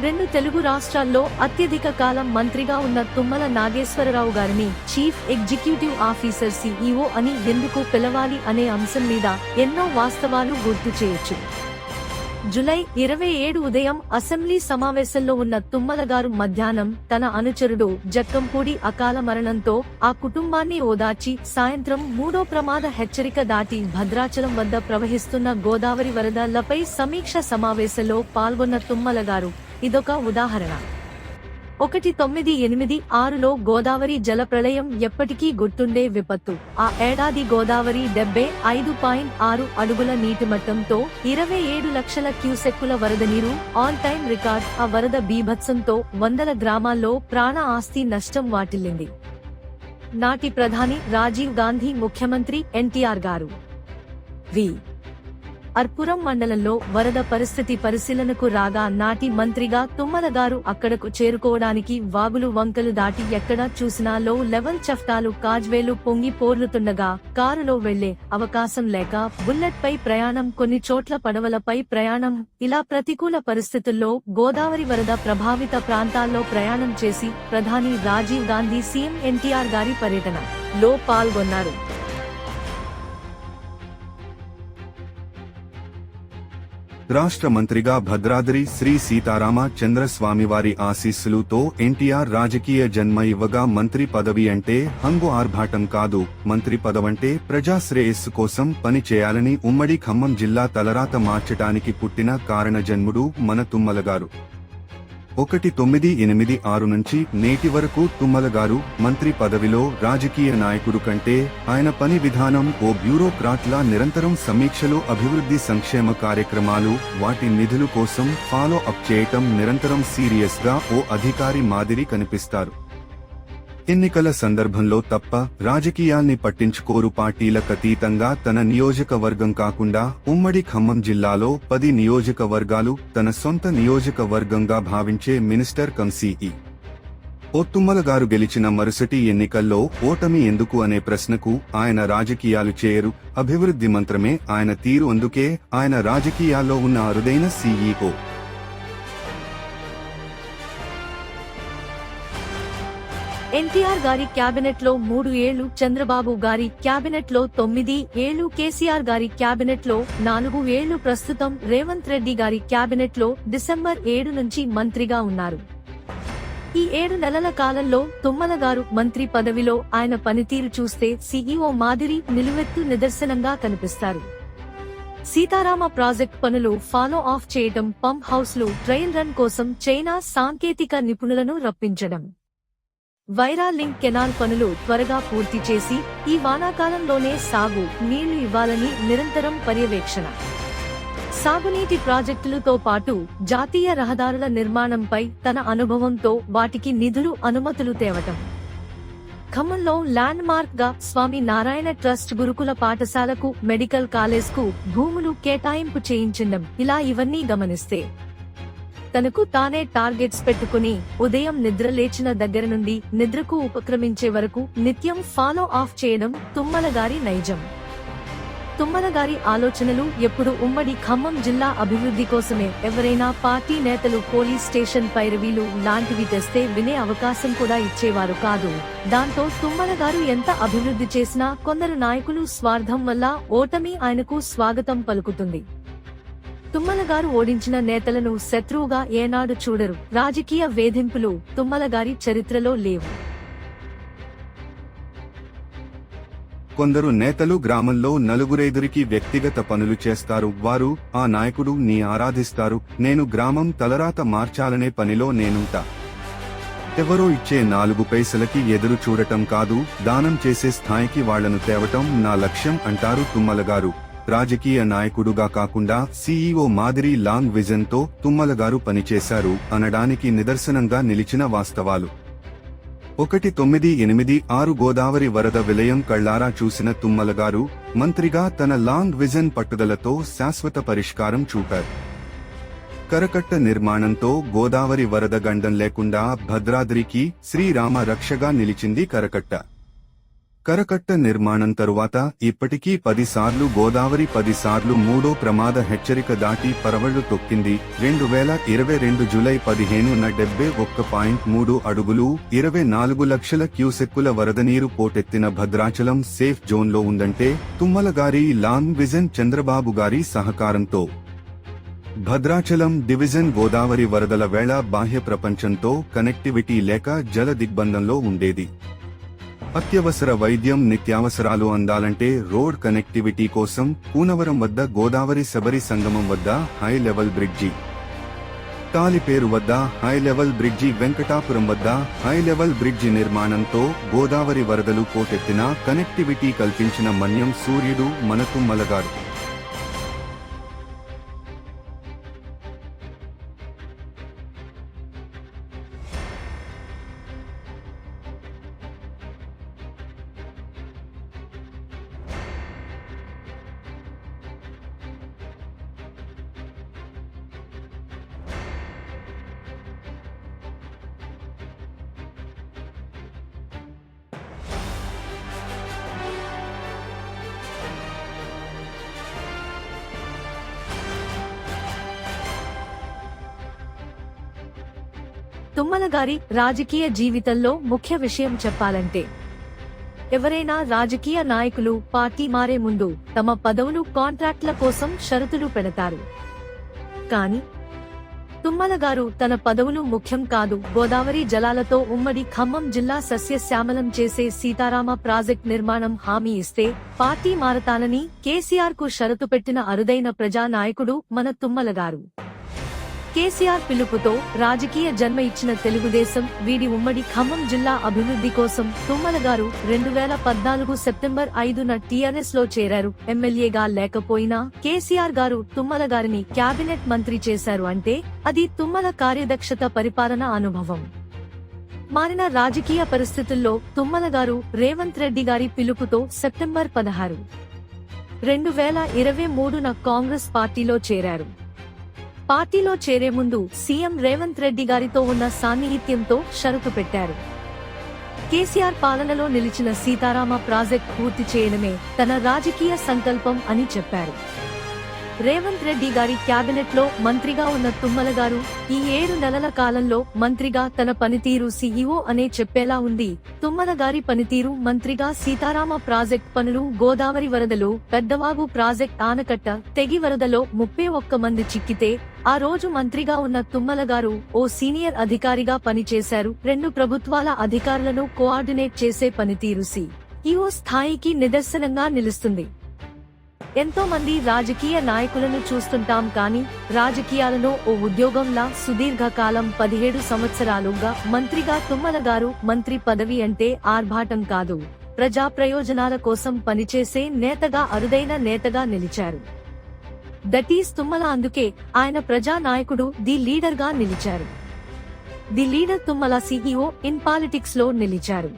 రెండు తెలుగు రాష్ట్రాల్లో అత్యధిక కాలం మంత్రిగా ఉన్న తుమ్మల నాగేశ్వరరావు గారిని చీఫ్ ఎగ్జిక్యూటివ్ ఆఫీసర్ సిఇఓ అని ఎందుకు పిలవాలి అనే అంశం మీద ఎన్నో వాస్తవాలు గుర్తు చేయొచ్చు. జూలై 27 ఉదయం అసెంబ్లీ సమావేశంలో ఉన్న తుమ్మల గారు మధ్యాహ్నం తన అనుచరుడు జక్కంపూడి అకాల మరణంతో ఆ కుటుంబాన్ని ఓదార్చి సాయంత్రం 3వ ప్రమాద హెచ్చరిక దాటి భద్రాచలం వద్ద ప్రవహిస్తున్న గోదావరి వరదలపై సమీక్ష సమావేశంలో పాల్గొన్న తుమ్మల గారు ఇదొక ఉదాహరణ. 1986లో గోదావరి జలప్రళయం ఎప్పటికీ గుర్తుండే విపత్తు. ఆ ఏడాది గోదావరి 75.6 అడుగుల నీటిమట్టంతో 27 లక్షల క్యూసెక్కుల వరద నీరు ఆల్ టైమ్ రికార్డ్. ఆ వరద బీభత్సంతో వందల గ్రామాల్లో ప్రాణ ఆస్తి నష్టం వాటిల్లింది. నాటి ప్రధాని రాజీవ్ గాంధీ, ముఖ్యమంత్రి ఎన్టీఆర్ గారు వి. అర్పురం మండలంలో వరద పరిస్థితి పరిశీలనకు రాగా నాటి మంత్రిగా తుమ్మల గారు అక్కడకు చేరుకోవడానికి వాగులు వంకలు దాటి ఎక్కడా చూసినా లో లెవెల్ చఫ్టాలు కాజ్వేలు పొంగి పోర్లుతుండగా కారులో వెళ్లే అవకాశం లేక బుల్లెట్ పై ప్రయాణం, కొన్ని చోట్ల పడవలపై ప్రయాణం, ఇలా ప్రతికూల పరిస్థితుల్లో గోదావరి వరద ప్రభావిత ప్రాంతాల్లో ప్రయాణం చేసి ప్రధాని రాజీవ్ గాంధీ, సీఎం ఎన్టీఆర్ గారి పర్యటనలో పాల్గొన్నారు. రాష్ట్ర మంత్రిగా భద్రాద్రి శ్రీ సీతారామ చంద్రస్వామివారి ఆశీస్సులతో ఎన్టీఆర్ రాజకీయ జన్మ ఇవ్వగా మంత్రి పదవి అంటే హంగు ఆర్భాటం కాదు. మంత్రి పదవంటే ప్రజాశ్రేయస్సు కోసం పని చేయాలని ఉమ్మడి ఖమ్మం జిల్లా తలరాత మార్చటానికి పుట్టిన కారణజన్ముడు మన తుమ్మల గారు. 1986 నుంచి నేటి వరకు తుమ్మల గారు మంత్రి పదవిలో రాజకీయ నాయకుడు కంటే ఆయన పని విధానం ఓ బ్యూరోక్రాట్లా నిరంతరం సమీక్షలు, అభివృద్ధి సంక్షేమ కార్యక్రమాలు, వాటి నిధులు కోసం ఫాలో అప్ చేయటం, నిరంతరం సీరియస్ గా ఓ అధికారి మాదిరి కనిపిస్తారు. ఎన్నికల సందర్భంలో తప్ప రాజకీయాల్ని పట్టించుకోరు. పార్టీలకతీతంగా తన నియోజకవర్గం కాకుండా ఉమ్మడి ఖమ్మం జిల్లాలో 10 నియోజకవర్గాలు తన సొంత నియోజకవర్గంగా భావించే మినిస్టర్ కమ్ సిఇఓ తుమ్మల గారు గెలిచిన మరుసటి ఎన్నికల్లో ఓటమి ఎందుకు అనే ప్రశ్నకు ఆయన రాజకీయాలు చేయరు, అభివృద్ధి మంత్రమే ఆయన తీరు. అందుకే ఆయన రాజకీయాల్లో ఉన్న అరుదైన సిఇఓ. ఎన్టీఆర్ గారి క్యాబినెట్ లో 3 ఏళ్లు, చంద్రబాబు గారి క్యాబినెట్ లో 9 ఏళ్లు, కేసీఆర్ గారి క్యాబినెట్ లో 4 ఏళ్లు, ప్రస్తుతం రేవంత్ రెడ్డి గారి క్యాబినెట్ లో డిసెంబర్ 7 నుంచి మంత్రిగా ఉన్నారు. ఈ 7 నెలల కాలంలో తుమ్మల గారు మంత్రి పదవిలో ఆయన పనితీరు చూస్తే సిఇఓ మాదిరి నిలువెత్తు నిదర్శనంగా కనిపిస్తారు. సీతారామ ప్రాజెక్ట్ పనులు ఫాలో ఆఫ్ చేయటం, పంప్ హౌస్లు ట్రయల్ రన్ కోసం చైనా సాంకేతిక నిపుణులను రప్పించడం, వైరా లింక్ కెనాల్ పనులు త్వరగా పూర్తి చేసి ఈ వానాకాలంలోనే సాగు నీళ్లు ఇవ్వాలని నిరంతరం పర్యవేక్షణ, సాగునీటి ప్రాజెక్టులతో పాటు జాతీయ రహదారుల నిర్మాణంపై తన అనుభవంతో వాటికి నిధులు, అనుమతులు తేవటం, ఖమ్మంలో ల్యాండ్ మార్క్ గా స్వామి నారాయణ ట్రస్ట్ గురుకుల పాఠశాలకు, మెడికల్ కాలేజ్ కు భూములు కేటాయింపు చేయించడం, ఇలా ఇవన్నీ గమనిస్తే తనకు తానే టార్గెట్స్ పెట్టుకుని ఉదయం నిద్ర లేచిన దగ్గర నుండి నిద్రకు ఉపక్రమించే వరకు నిత్యం ఫాలో ఆఫ్ చేయడం తుమ్మల గారి నైజం. తుమ్మల గారి ఆలోచనలు ఎప్పుడు ఉమ్మడి ఖమ్మం జిల్లా అభివృద్ధి కోసమే. ఎవరైనా పార్టీ నేతలు పోలీస్ స్టేషన్ పైరవీలు లాంటివి తెస్తే వినే అవకాశం కూడా ఇచ్చేవారు కాదు. దాంతో తుమ్మల గారు ఎంత అభివృద్ధి చేసినా కొందరు నాయకులు స్వార్థం వల్ల ఓటమి ఆయనకు స్వాగతం పలుకుతుంది. తుమ్మల గారు ఓడించిన నేతలను శత్రువుగా ఏనాడు చూడరు. రాజకీయ వేధింపులు తుమ్మల గారి చరిత్రలో లేవు. కొందరు నేతలు గ్రామంలో నలుగురైదురికి వ్యక్తిగత పనులు చేస్తారు. వారు ఆ నాయకుడు ని ఆరాధిస్తారు. నేను గ్రామం తలరాత మార్చాలనే పనిలో నేనుంటా. ఎవరో ఇచ్చే 4 పైసలకి ఎదురు చూడటం కాదు, దానం చేసే స్థాయికి వాళ్లను తేవటం నా లక్ష్యం అంటారు తుమ్మల గారు. రాజకీయ నాయకుడుగా కాకుండా సిఇఓ మాదిరి లాంగ్ విజన్ తో తుమ్మల గారు పనిచేశారు అనడానికి నిదర్శనంగా నిలిచిన వాస్తవాలు. 1986 గోదావరి వరద విలయం కళ్లారా చూసిన తుమ్మల గారు మంత్రిగా తన లాంగ్ విజన్ పట్టుదలతో శాశ్వత పరిష్కారం చూపారు. కరకట్ట నిర్మాణంతో గోదావరి వరద గండం లేకుండా భద్రాద్రికి శ్రీరామ రక్షగా నిలిచింది కరకట్ట. కరకట్ట నిర్మాణం తరువాత ఇప్పటికీ 10 సార్లు గోదావరి 10 సార్లు మూడో ప్రమాద హెచ్చరిక దాటి పరవళ్లు తొక్కింది. 2022 జూలై 15న 71.3 అడుగులు 24 లక్షల క్యూసెక్కుల వరదనీరు పోటెత్తిన భద్రాచలం సేఫ్ జోన్లో ఉందంటే తుమ్మల గారి లాంగ్ విజన్ చంద్రబాబు గారి సహకారంతో. భద్రాచలం డివిజన్ గోదావరి వరదల వేళ బాహ్య ప్రపంచంతో కనెక్టివిటీ లేక జల దిగ్బంధంలో ఉండేది. అత్యవసర వైద్యం నిత్యావసరాలు అందాలంటే రోడ్ కనెక్టివిటీ కోసం కూనవరం వద్ద గోదావరి శబరి సంగమం వద్ద హై లెవెల్ బ్రిడ్జి, తాలిపేరు వద్ద హై లెవెల్ బ్రిడ్జి, వెంకటాపురం వద్ద హై లెవెల్ బ్రిడ్జి నిర్మాణంతో గోదావరి వరదలు పోటెత్తిన కనెక్టివిటీ కల్పించిన మన్యం సూర్యుడు మన తుమ్మల గారు. తుమ్మల గారి రాజకీయ జీవితంలో ముఖ్య విషయం చెప్పాలంటే, ఎవరైనా రాజకీయ నాయకులు పార్టీ మారే ముందు తమ పదవులు కాంట్రాక్ట్ల కోసం షరతులు పెడతారు. కానీ తుమ్మల గారు తన పదవులు ముఖ్యం కాదు, గోదావరి జలాలతో ఉమ్మడి ఖమ్మం జిల్లా సస్యశ్యామలం చేసే సీతారామ ప్రాజెక్ట్ నిర్మాణం హామీ ఇస్తే పార్టీ మారతానని కేసీఆర్ కు షరతు పెట్టిన అరుదైన ప్రజా నాయకుడు మన తుమ్మల గారు. కేసీఆర్ పిలుపుతో రాజకీయ జన్మ ఇచ్చిన తెలుగుదేశం వీడి ఉమ్మడి ఖమ్మం జిల్లా అభివృద్ధి కోసం తుమ్మల గారు 2014 సెప్టెంబర్ 5న టీఆర్ఎస్ లో చేరారు. ఎమ్మెల్యేగా లేకపోయినా కేసీఆర్ గారు తుమ్మల గారిని క్యాబినెట్ మంత్రి చేశారు అంటే అది తుమ్మల కార్యదక్షత, పరిపాలన అనుభవం. మారిన రాజకీయ పరిస్థితుల్లో తుమ్మల గారు రేవంత్ రెడ్డి గారి పిలుపుతో సెప్టెంబర్ 16, 2023న కాంగ్రెస్ పార్టీలో చేరారు. పార్టీలో చేరే ముందు సీఎం రేవంత్ రెడ్డి గారితో ఉన్న సాన్నిహిత్యంతో షరతు పెట్టారు. కేసీఆర్ పాలనలో నిలిచిన సీతారామ ప్రాజెక్ట్ పూర్తి చేయడమే తన రాజకీయ సంకల్పం అని చెప్పారు. రేవంత్ రెడ్డి గారి క్యాబినెట్ లో మంత్రిగా ఉన్న తుమ్మల గారు ఈ 7 నెలల కాలంలో మంత్రిగా తన పనితీరు సీఈఓ అనే చెప్పేలా ఉంది. తుమ్మల గారి పనితీరు మంత్రిగా సీతారామ ప్రాజెక్ట్ పనులు, గోదావరి వరదలు, పెద్దవాగు ప్రాజెక్ట్ ఆనకట్ట తెగి వరదలో 31 మంది చిక్కితే ఆ రోజు మంత్రిగా ఉన్న తుమ్మల గారు ఓ సీనియర్ అధికారిగా పనిచేశారు. 2 ప్రభుత్వాల అధికారులను కోఆర్డినేట్ చేసే పనితీరు సీఈఓ స్థాయికి నిదర్శనంగా నిలుస్తుంది. ఎంతో మంది రాజకీయ నాయకులను చూస్తుంటాం, కానీ రాజకీయాలను ఓ ఉద్యోగంలా సుదీర్ఘకాలం 17 సంవత్సరాలుగా మంత్రిగా తుమ్మల గారు మంత్రి పదవి అంటే ఆర్భాటం కాదు, ప్రజా ప్రయోజనాల కోసం పనిచేసే నేతగా, అరుదైన నేతగా నిలిచారు. That is Tummala. అందుకే ఆయన ప్రజా నాయకుడు, ది లీడర్ గా నిలిచారు. The leader Tummala CEO in politics లో నిలిచారు.